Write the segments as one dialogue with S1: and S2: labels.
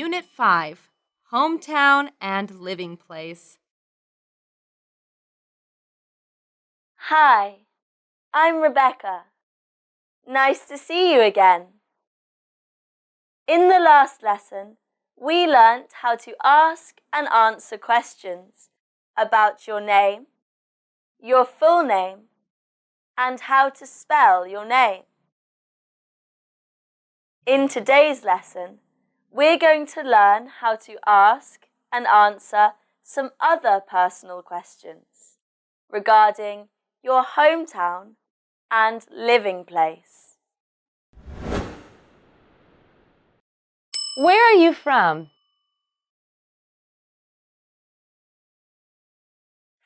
S1: Unit 5, Hometown and Living Place.
S2: Hi, I'm Rebecca. Nice to see you again. In the last lesson, we learnt how to ask and answer questions about your name, your full name, and how to spell your name. In today's lesson, we're going to learn how to ask and answer some other personal questions regarding your hometown and living place.
S1: Where are you from?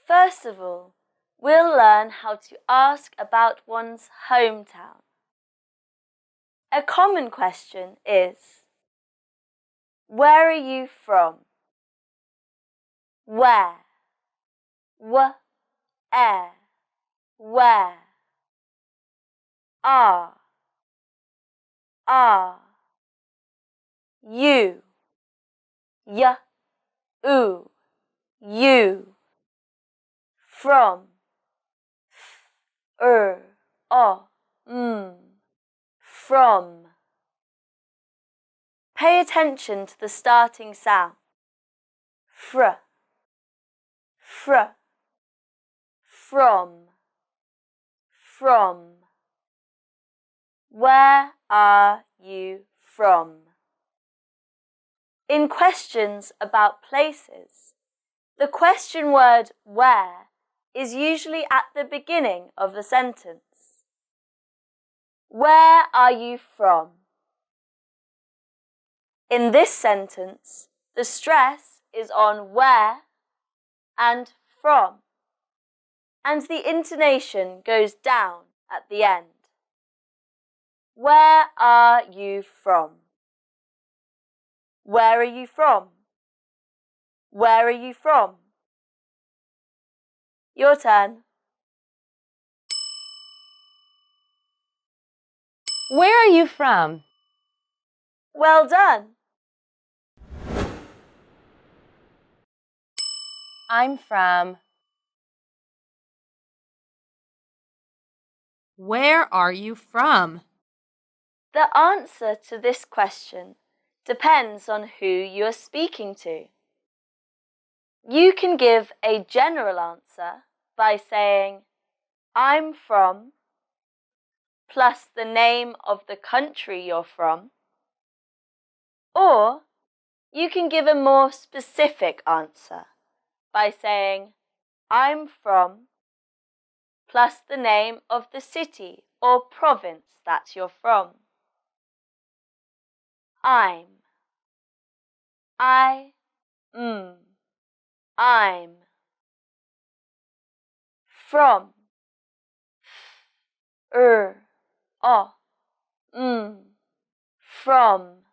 S2: First of all, we'll learn how to ask about one's hometown. A common question is, where are you from? Where? Where? Are? You? You? From? From. Pay attention to the starting sound. From. Where are you from? In questions about places, the question word where is usually at the beginning of the sentence. Where are you from? In this sentence, the stress is on where and from, and the intonation goes down at the end. Where are you from? Where are you from? Where are you from? Your turn.
S1: Where are you from?
S2: Well done.
S1: I'm from. Where are you from?
S2: The answer to this question depends on who you are speaking to. You can give a general answer by saying, I'm from, plus the name of the country you're from, or you can give a more specific answer by saying, I'm from, plus the name of the city or province that you're from. I'm from from.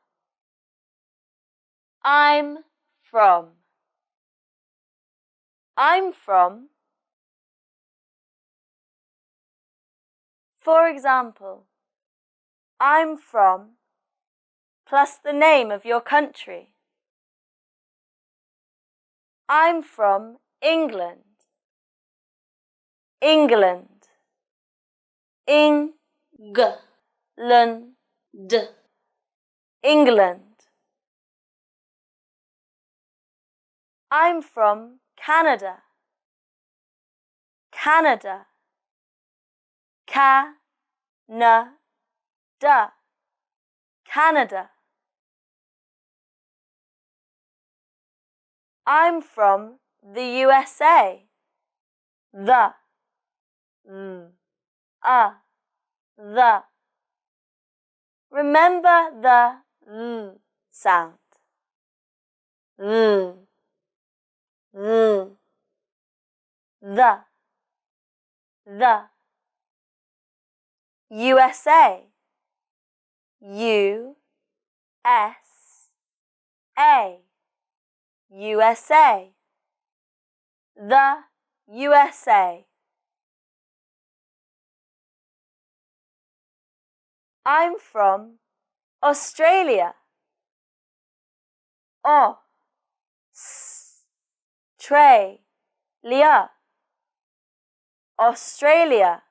S2: I'm from. I'm from. For example, I'm from plus the name of your country. I'm from England. England. England. I'm from Canada. Canada. Canada. I'm from the USA. The. Remember the sound. The. USA. USA. The USA. I'm from Australia. O, S, Tray, Lia, Australia.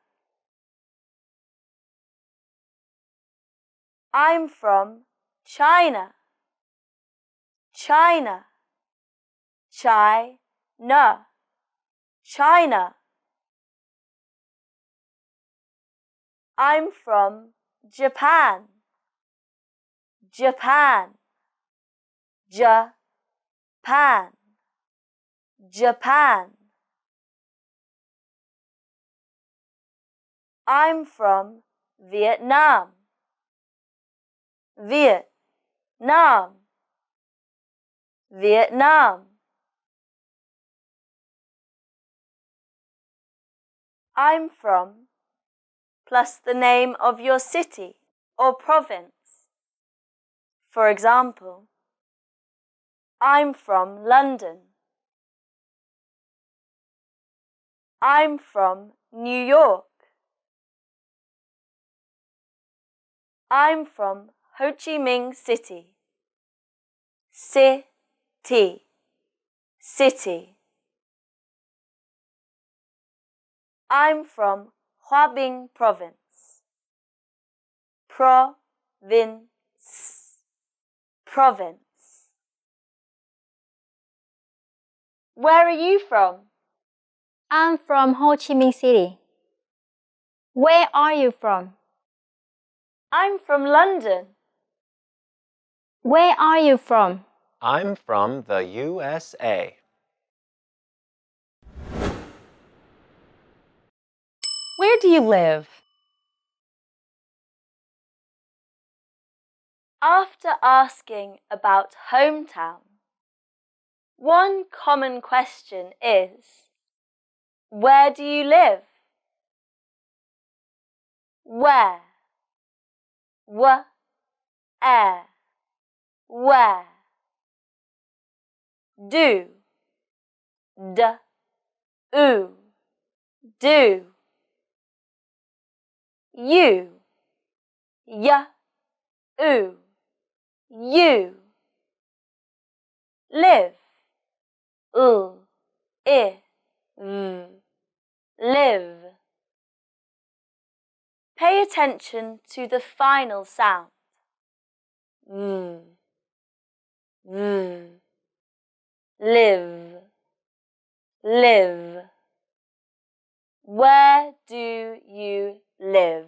S2: I'm from China. China. Chai, na, China. I'm from Japan. Japan. Japan. Japan. I'm from Vietnam. Vietnam. Vietnam. I'm from plus the name of your city or province. For example, I'm from London. I'm from New York. I'm from Ho Chi Minh City. City. City. I'm from Hoa Binh Province. Province. Province. Where are you from?
S3: I'm from Ho Chi Minh City. Where are you from?
S2: I'm from London.
S3: Where are you from?
S4: I'm from the USA.
S1: Where do you live?
S2: After asking about hometown, one common question is, where do you live? Where? Where? Where? Do. Do. You. You. Live. Live. Pay attention to the final sound. Live. Live. Where do you live?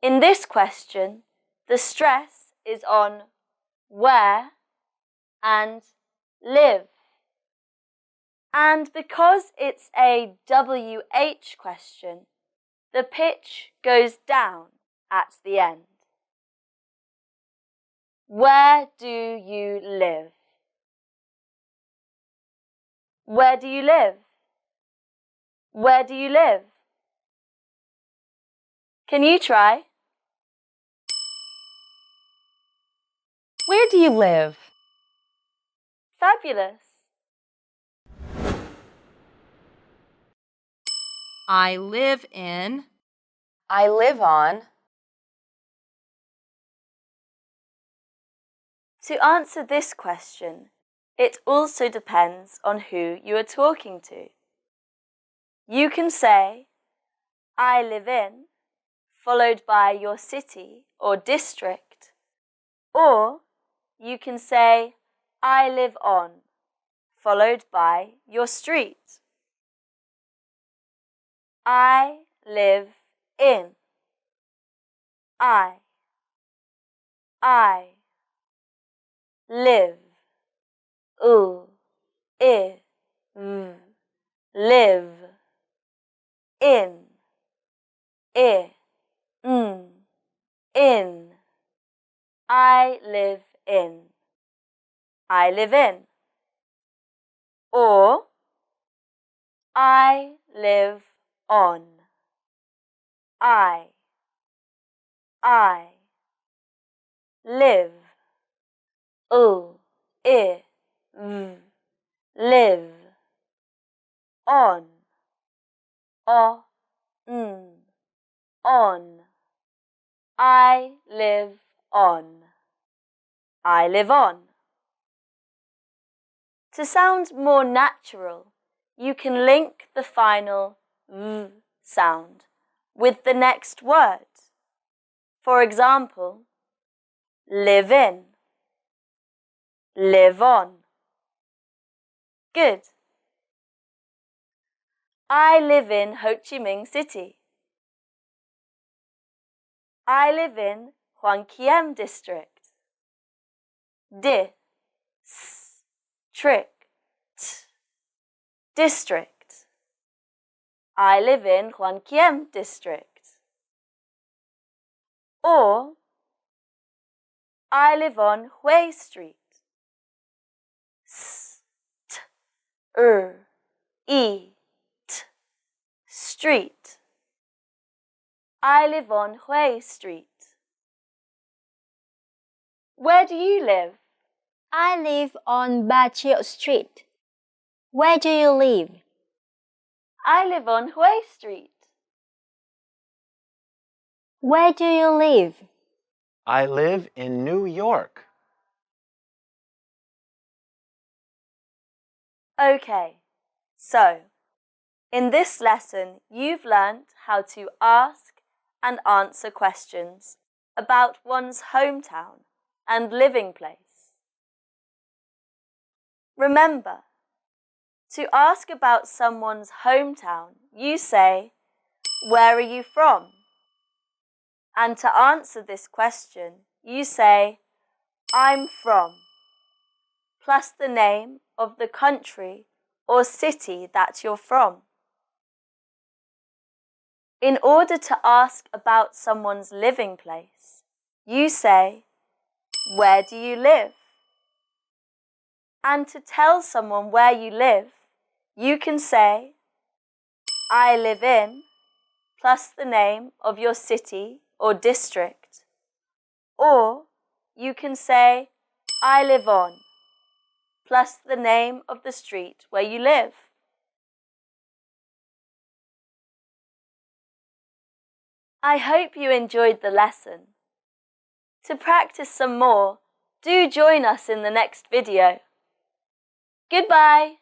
S2: In this question, the stress is on where and live. And because it's a WH question, the pitch goes down at the end. Where do you live? Where do you live? Where do you live? Can you try?
S1: Where do you live?
S2: Fabulous!
S1: I live in.
S5: I live on.
S2: To answer this question, it also depends on who you are talking to. You can say, I live in, followed by your city or district, or you can say, I live on, followed by your street. I live in. I live. Live. In. In. I live in. I live in. Or I live on. I live. Live. On. On. I live on. I live on. To sound more natural, you can link the final v sound with the next word. For example, live in, live on. Good. I live in Ho Chi Minh City. I live in Hoan Kiem District. District. I live in Hoan Kiem District. Or, I live on Hui Street. Street. I live on Hui Street. Where do you live?
S3: I live on Ba Chiu Street. Where do you live?
S2: I live on Hui Street.
S3: Where do you live?
S4: I live in New York.
S2: Okay, so in this lesson you've learnt how to ask and answer questions about one's hometown and living place. Remember, to ask about someone's hometown, you say, "Where are you from?" And to answer this question, you say, "I'm from," plus the name of the country or city that you're from. In order to ask about someone's living place, you say, "Where do you live?" And to tell someone where you live, you can say, "I live in," plus the name of your city or district. Or you can say, "I live on," plus the name of the street where you live. I hope you enjoyed the lesson. To practice some more, do join us in the next video. Goodbye!